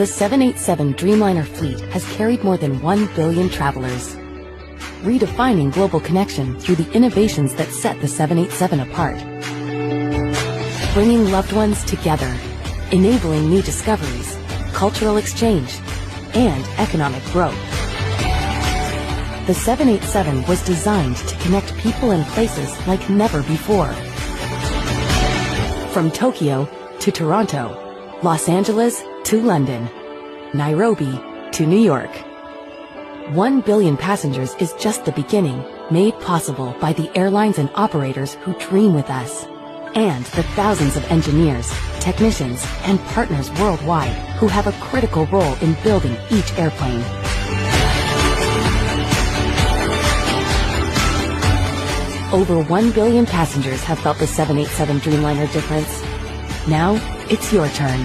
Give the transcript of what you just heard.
The 787 Dreamliner fleet has carried more than 1 billion travelers, redefining global connection through the innovations that set the 787 apart. Bringing loved ones together, enabling new discoveries, cultural exchange, and economic growth. The 787 was designed to connect people and places like never before. From Tokyo to Toronto, Los Angeles to London, Nairobi to New York. 1 billion passengers is just the beginning, made possible by the airlines and operators who dream with us, and the thousands of engineers, technicians, and partners worldwide who have a critical role in building each airplane. Over 1 billion passengers have felt the 787 Dreamliner difference. Now, it's your turn.